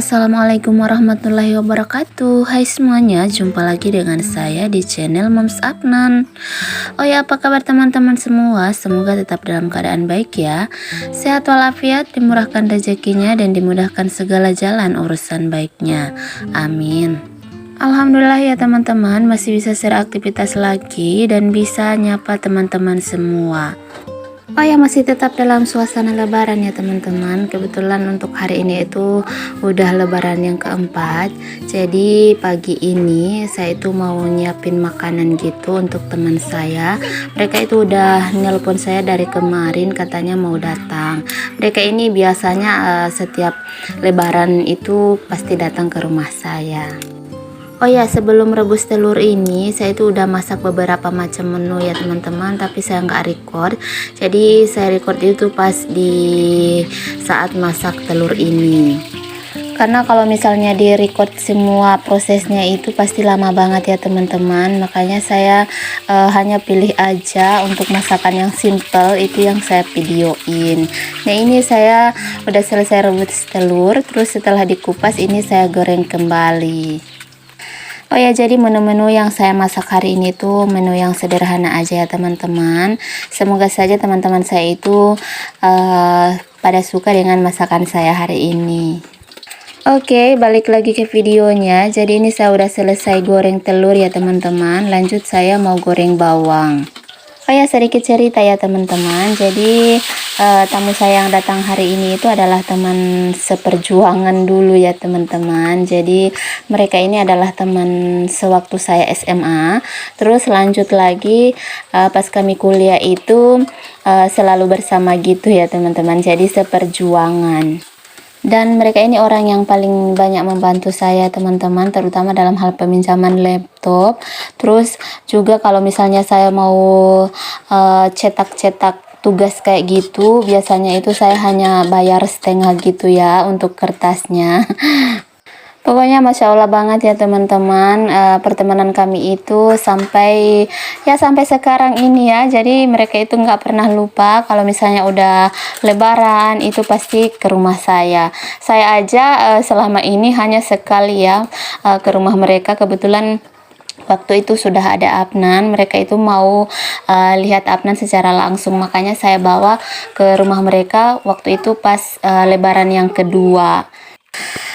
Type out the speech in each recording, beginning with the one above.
Assalamualaikum warahmatullahi wabarakatuh. Hai semuanya, jumpa lagi dengan saya di channel Moms Afnan. Oh ya, apa kabar teman-teman semua? Semoga tetap dalam keadaan baik ya. Sehat walafiat, dimurahkan rezekinya dan dimudahkan segala jalan urusan baiknya. Amin. Alhamdulillah ya teman-teman, masih bisa share aktivitas lagi dan bisa nyapa teman-teman semua. Oh ya, masih tetap dalam suasana lebaran ya teman-teman. Kebetulan untuk hari ini itu udah lebaran yang keempat. Jadi pagi ini saya itu mau nyiapin makanan gitu untuk teman saya. Mereka itu udah nelpon saya dari kemarin, katanya mau datang. Mereka ini biasanya setiap lebaran itu pasti datang ke rumah saya. Oh ya, sebelum rebus telur ini saya itu udah masak beberapa macam menu ya teman-teman, tapi saya nggak record. Jadi saya record itu pas di saat masak telur ini. Karena kalau misalnya di record semua prosesnya itu pasti lama banget ya teman-teman. Makanya saya hanya pilih aja untuk masakan yang simple, itu yang saya videoin. Nah, ini saya udah selesai rebus telur, terus setelah dikupas ini saya goreng kembali. Oh ya, jadi menu-menu yang saya masak hari ini tuh menu yang sederhana aja ya teman-teman. Semoga saja teman-teman saya itu pada suka dengan masakan saya hari ini. Oke, balik lagi ke videonya. Jadi ini saya udah selesai goreng telur ya teman-teman. Lanjut saya mau goreng bawang. Oh ya, sedikit cerita ya teman-teman. Jadi tamu saya yang datang hari ini itu adalah teman seperjuangan dulu ya teman-teman. Jadi mereka ini adalah teman sewaktu saya SMA. Terus lanjut lagi pas kami kuliah itu selalu bersama gitu ya teman-teman. Jadi seperjuangan. Dan mereka ini orang yang paling banyak membantu saya teman-teman, terutama dalam hal peminjaman laptop. Terus juga kalau misalnya saya mau cetak-cetak tugas kayak gitu, biasanya itu saya hanya bayar setengah gitu ya untuk kertasnya. Pokoknya Masya Allah banget ya teman-teman, pertemanan kami itu sampai sekarang ini ya. Jadi mereka itu nggak pernah lupa kalau misalnya udah lebaran itu pasti ke rumah saya. Saya aja selama ini hanya sekali ya ke rumah mereka. Kebetulan waktu itu sudah ada Afnan, mereka itu mau lihat Afnan secara langsung, makanya saya bawa ke rumah mereka waktu itu pas lebaran yang kedua.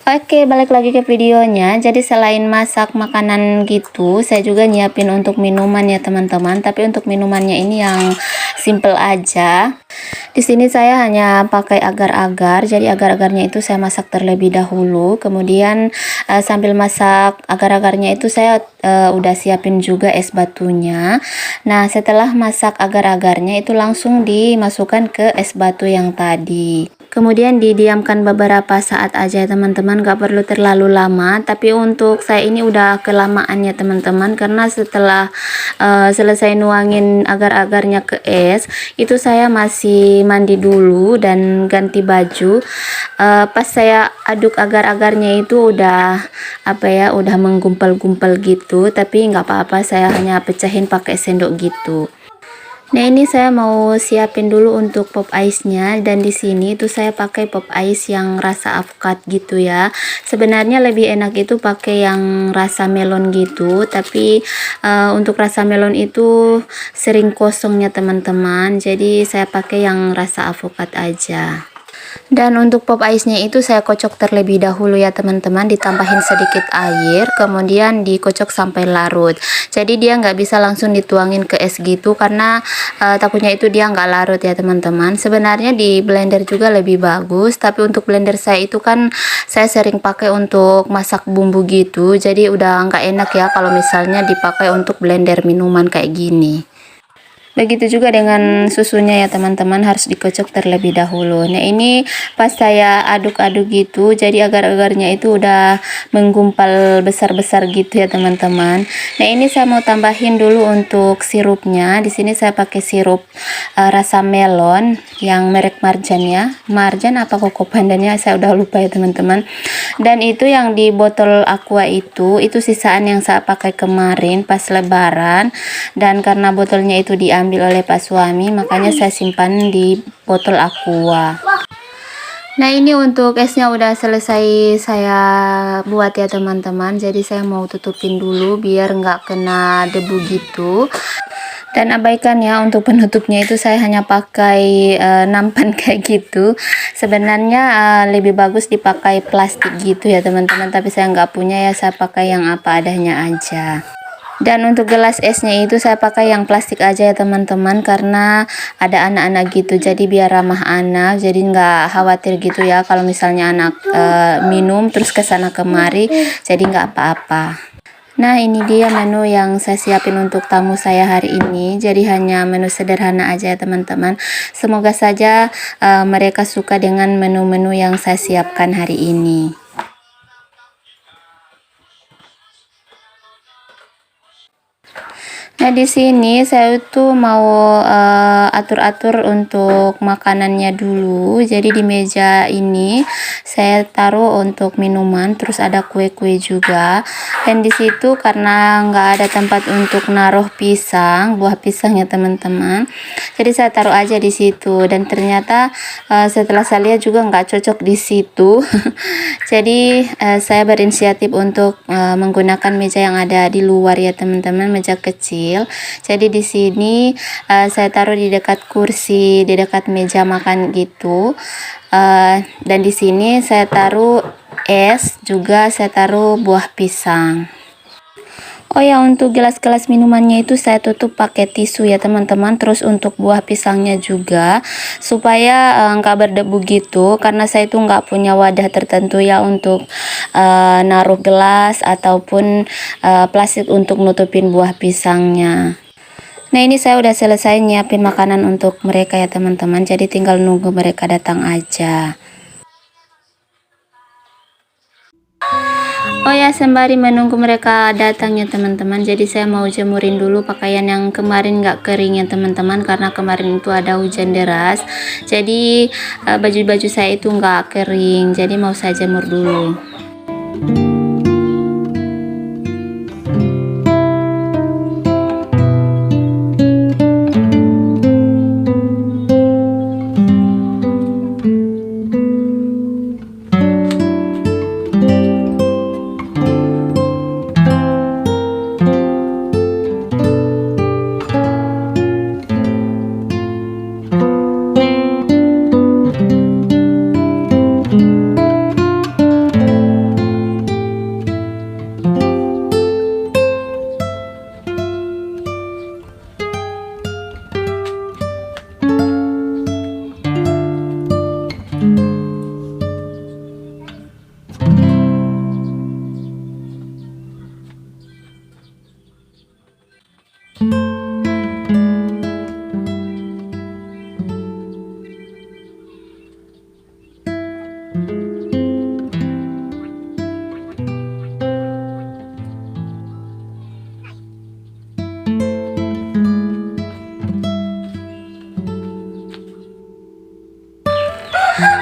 Oke, balik lagi ke videonya. Jadi selain masak makanan gitu, saya juga nyiapin untuk minuman ya teman-teman. Tapi untuk minumannya ini yang simple aja. Di sini saya hanya pakai agar-agar. Jadi agar-agarnya itu saya masak terlebih dahulu. Kemudian sambil masak agar-agarnya itu saya udah siapin juga es batunya. Nah, setelah masak agar-agarnya itu langsung dimasukkan ke es batu yang tadi. Kemudian didiamkan beberapa saat aja teman-teman, gak perlu terlalu lama. Tapi untuk saya ini udah kelamaan ya teman-teman, karena setelah selesai nuangin agar-agarnya ke es, itu saya masih mandi dulu dan ganti baju. Pas saya aduk agar-agarnya itu udah udah menggumpal-gumpal gitu, tapi nggak apa-apa, saya hanya pecahin pakai sendok gitu. Nah, ini saya mau siapin dulu untuk pop ice-nya, dan di sini itu saya pakai pop ice yang rasa avokat gitu ya. Sebenarnya lebih enak itu pakai yang rasa melon gitu, tapi untuk rasa melon itu sering kosongnya teman-teman. Jadi saya pakai yang rasa avokat aja. Dan untuk pop ice-nya itu saya kocok terlebih dahulu ya teman-teman, ditambahin sedikit air, kemudian dikocok sampai larut. Jadi dia nggak bisa langsung dituangin ke es gitu, karena takutnya itu dia nggak larut ya teman-teman. Sebenarnya di blender juga lebih bagus, tapi untuk blender saya itu kan saya sering pakai untuk masak bumbu gitu, jadi udah nggak enak ya kalau misalnya dipakai untuk blender minuman kayak gini. Begitu juga dengan susunya ya teman-teman, harus dikocok terlebih dahulu. Nah, ini pas saya aduk-aduk gitu, jadi agar-agarnya itu udah menggumpal besar-besar gitu ya teman-teman. Nah, ini saya mau tambahin dulu untuk sirupnya. Di sini saya pakai sirup rasa melon yang merek Marjan ya. Marjan apa Koko Pandannya saya udah lupa ya teman-teman. Dan itu yang di botol aqua itu sisaan yang saya pakai kemarin pas lebaran, dan karena botolnya itu diambil oleh Pak suami, makanya saya simpan di botol aqua. Nah, ini untuk esnya udah selesai saya buat ya teman-teman. Jadi saya mau tutupin dulu biar nggak kena debu gitu. Dan abaikan ya untuk penutupnya itu saya hanya pakai nampan kayak gitu. Sebenarnya lebih bagus dipakai plastik gitu ya teman-teman, tapi saya nggak punya ya, saya pakai yang apa adanya aja. Dan untuk gelas esnya itu saya pakai yang plastik aja ya teman-teman, karena ada anak-anak gitu, jadi biar ramah anak, jadi nggak khawatir gitu ya kalau misalnya anak minum terus ke sana kemari, jadi nggak apa-apa. Nah, ini dia menu yang saya siapin untuk tamu saya hari ini. Jadi hanya menu sederhana aja ya teman-teman. Semoga saja mereka suka dengan menu-menu yang saya siapkan hari ini. Nah, di sini saya itu mau atur-atur untuk makanannya dulu. Jadi di meja ini saya taruh untuk minuman, terus ada kue-kue juga. Dan di situ karena nggak ada tempat untuk naruh pisang, buah pisangnya teman-teman. Jadi saya taruh aja di situ. Dan ternyata setelah saya lihat juga nggak cocok di situ. Jadi saya berinisiatif untuk menggunakan meja yang ada di luar ya teman-teman, meja kecil. Jadi di sini saya taruh di dekat kursi, di dekat meja makan gitu. Dan di sini saya taruh es, juga saya taruh buah pisang. Oh ya, untuk gelas-gelas minumannya itu saya tutup pakai tisu ya teman-teman. Terus untuk buah pisangnya juga supaya nggak berdebu gitu, karena saya itu nggak punya wadah tertentu ya untuk naruh gelas ataupun plastik untuk nutupin buah pisangnya. Nah, ini saya udah selesai nyiapin makanan untuk mereka ya teman-teman, jadi tinggal nunggu mereka datang aja. Oh ya, sembari menunggu mereka datangnya teman-teman, jadi saya mau jemurin dulu pakaian yang kemarin nggak kering ya teman-teman, karena kemarin itu ada hujan deras, jadi baju-baju saya itu nggak kering, jadi mau saya jemur dulu.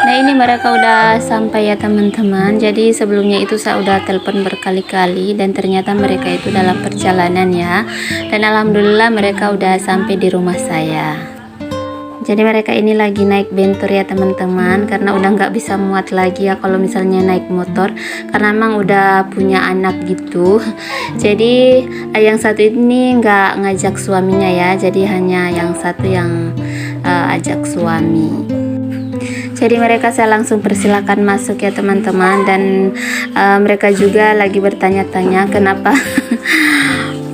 Nah, ini mereka udah sampai ya teman-teman. Jadi sebelumnya itu saya udah telepon berkali-kali dan ternyata mereka itu dalam perjalanan ya. Dan alhamdulillah mereka udah sampai di rumah saya. Jadi mereka ini lagi naik bentor ya teman-teman, karena udah nggak bisa muat lagi ya kalau misalnya naik motor, karena emang udah punya anak gitu. Jadi yang satu ini nggak ngajak suaminya ya, jadi hanya yang satu yang ajak suami. Jadi mereka saya langsung persilakan masuk ya teman-teman, dan mereka juga lagi bertanya-tanya kenapa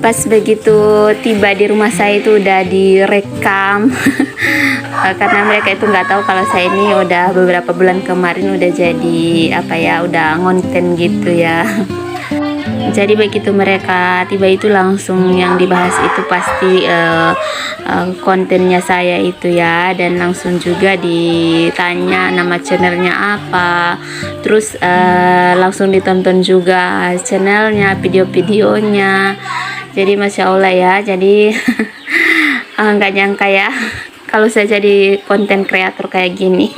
pas begitu tiba di rumah saya itu udah direkam. Karena mereka itu nggak tahu kalau saya ini udah beberapa bulan kemarin udah jadi apa ya, udah ngonten gitu ya. Jadi begitu mereka tiba itu langsung yang dibahas itu pasti kontennya saya itu ya, dan langsung juga ditanya nama channelnya apa, terus langsung ditonton juga channelnya, video-videonya. Jadi masya Allah ya, jadi nggak nyangka ya kalau saya jadi konten kreator kayak gini.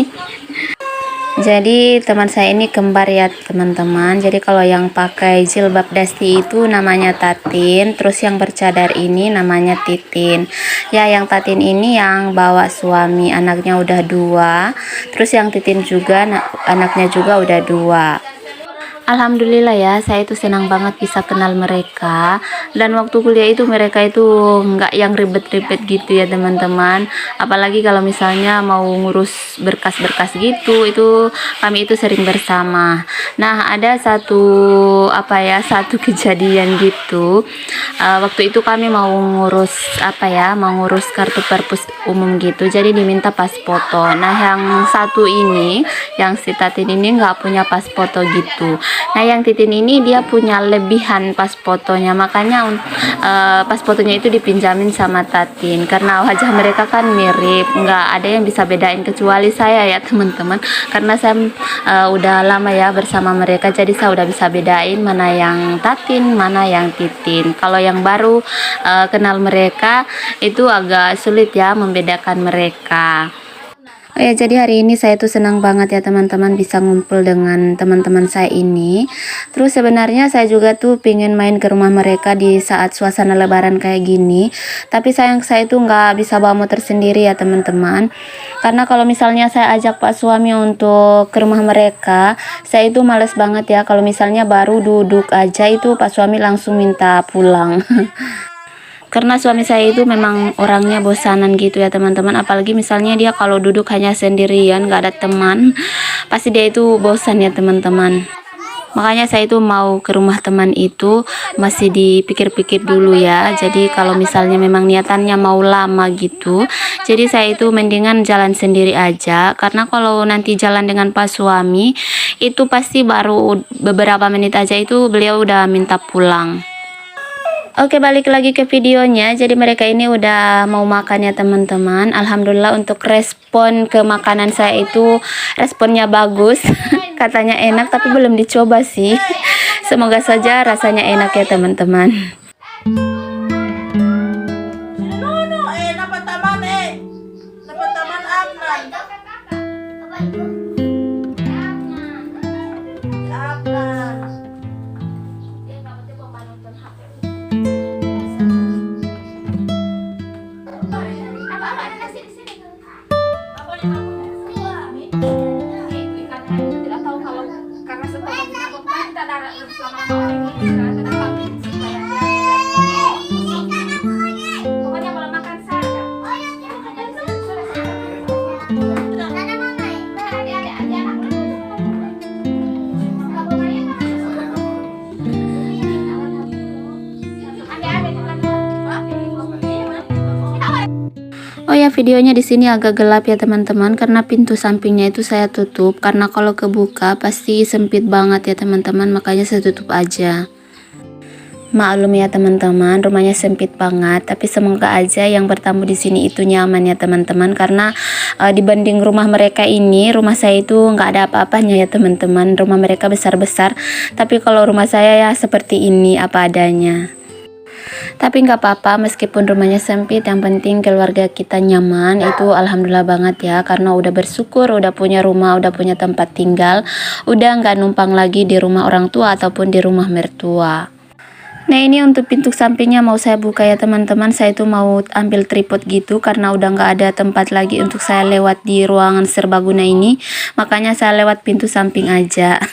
Jadi teman saya ini kembar ya teman-teman. Jadi kalau yang pakai jilbab dasti itu namanya Tatin, terus yang bercadar ini namanya Titin. Ya, yang Tatin ini yang bawa suami, anaknya udah 2. Terus yang Titin juga anaknya juga udah 2. Alhamdulillah ya, saya itu senang banget bisa kenal mereka. Dan waktu kuliah itu mereka itu nggak yang ribet-ribet gitu ya teman-teman. Apalagi kalau misalnya mau ngurus berkas-berkas gitu, itu kami itu sering bersama. Nah, ada satu kejadian gitu. Waktu itu kami mau ngurus mau ngurus kartu perpus umum gitu. Jadi diminta pas foto. Nah, yang satu ini, yang si Tatin ini nggak punya pas foto gitu. Nah, yang Titin ini dia punya lebihan pas fotonya, makanya pas fotonya itu dipinjamin sama Tatin karena wajah mereka kan mirip, nggak ada yang bisa bedain kecuali saya ya teman-teman, karena saya udah lama ya bersama mereka, jadi saya udah bisa bedain mana yang Tatin mana yang Titin. Kalau yang baru kenal mereka itu agak sulit ya membedakan mereka. Oh ya, jadi hari ini saya tuh senang banget ya teman-teman bisa ngumpul dengan teman-teman saya ini. Terus sebenarnya saya juga tuh pengen main ke rumah mereka di saat suasana lebaran kayak gini. Tapi sayang saya tuh nggak bisa bawa motor sendiri ya teman-teman. Karena kalau misalnya saya ajak Pak suami untuk ke rumah mereka, saya itu males banget ya. Kalau misalnya baru duduk aja itu Pak suami langsung minta pulang. Karena suami saya itu memang orangnya bosanan gitu ya teman-teman, apalagi misalnya dia kalau duduk hanya sendirian gak ada teman, pasti dia itu bosan ya teman-teman. Makanya saya itu mau ke rumah teman itu masih dipikir-pikir dulu ya. Jadi kalau misalnya memang niatannya mau lama gitu, jadi saya itu mendingan jalan sendiri aja. Karena kalau nanti jalan dengan Pak suami itu pasti baru beberapa menit aja itu beliau udah minta pulang. Oke, balik lagi ke videonya. Jadi mereka ini udah mau makan ya teman-teman. Alhamdulillah untuk respon ke makanan saya itu responnya bagus. Katanya enak tapi belum dicoba sih. Semoga saja rasanya enak ya teman-teman. Oh ya, videonya di sini agak gelap ya teman-teman karena pintu sampingnya itu saya tutup, karena kalau kebuka pasti sempit banget ya teman-teman, makanya saya tutup aja. Maklum ya teman-teman, rumahnya sempit banget, tapi semoga aja yang bertamu di sini itu nyaman ya teman-teman, karena dibanding rumah mereka ini, rumah saya itu nggak ada apa-apanya ya teman-teman. Rumah mereka besar-besar, tapi kalau rumah saya ya seperti ini apa adanya. Tapi nggak apa-apa, meskipun rumahnya sempit, yang penting keluarga kita nyaman, itu alhamdulillah banget ya, karena udah bersyukur, udah punya rumah, udah punya tempat tinggal, udah nggak numpang lagi di rumah orang tua ataupun di rumah mertua. Nah, ini untuk pintu sampingnya mau saya buka ya teman-teman. Saya itu mau ambil tripod gitu karena udah nggak ada tempat lagi untuk saya lewat di ruangan serbaguna ini, makanya saya lewat pintu samping aja.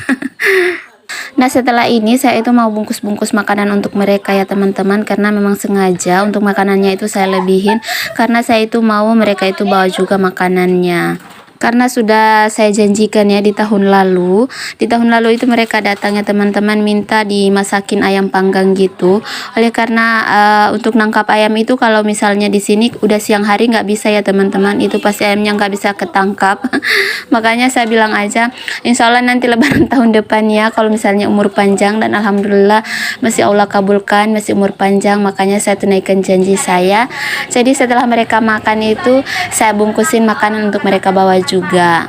Nah, setelah ini saya itu mau bungkus-bungkus makanan untuk mereka ya teman-teman, karena memang sengaja untuk makanannya itu saya lebihin, karena saya itu mau mereka itu bawa juga makanannya. Karena sudah saya janjikan ya di tahun lalu. Di tahun lalu itu mereka datang ya teman-teman, minta dimasakin ayam panggang gitu. Oleh karena untuk nangkap ayam itu kalau misalnya di sini udah siang hari nggak bisa ya teman-teman. Itu pasti ayamnya nggak bisa ketangkap. Makanya saya bilang aja, insya Allah nanti lebaran tahun depan ya, kalau misalnya umur panjang, dan alhamdulillah masih Allah kabulkan, masih umur panjang. Makanya saya tunaikan janji saya. Jadi setelah mereka makan itu, saya bungkusin makanan untuk mereka bawa juga.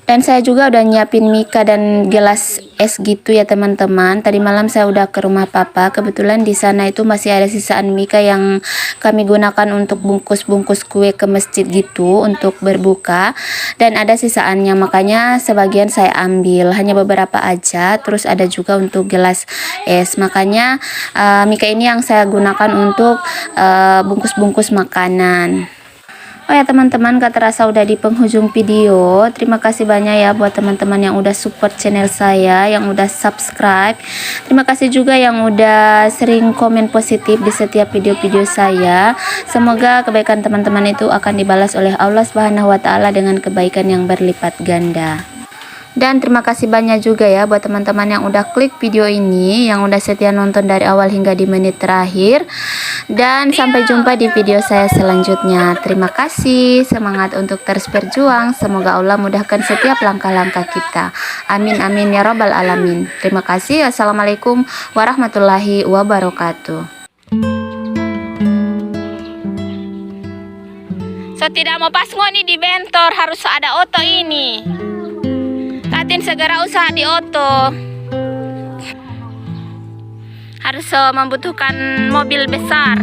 Dan saya juga udah nyiapin mika dan gelas es gitu ya teman-teman. Tadi malam saya udah ke rumah papa. Kebetulan di sana itu masih ada sisaan mika yang kami gunakan untuk bungkus-bungkus kue ke masjid gitu untuk berbuka. Dan ada sisaannya, makanya sebagian saya ambil, hanya beberapa aja. Terus ada juga untuk gelas es. Makanya mika ini yang saya gunakan untuk bungkus-bungkus makanan. Oh ya teman-teman, gak terasa udah di penghujung video. Terima kasih banyak ya buat teman-teman yang udah support channel saya, yang udah subscribe. Terima kasih juga yang udah sering komen positif di setiap video-video saya. Semoga kebaikan teman-teman itu akan dibalas oleh Allah Subhanahu wa taala dengan kebaikan yang berlipat ganda. Dan terima kasih banyak juga ya buat teman-teman yang udah klik video ini, yang udah setia nonton dari awal hingga di menit terakhir. Dan sampai jumpa di video saya selanjutnya. Terima kasih, semangat untuk terus berjuang. Semoga Allah mudahkan setiap langkah-langkah kita. Amin amin ya robbal alamin. Terima kasih. Assalamualaikum warahmatullahi wabarakatuh. So tidak mau pas ngoni di bentor, harus ada oto ini. Katin segera usaha di oto. Harus membutuhkan mobil besar.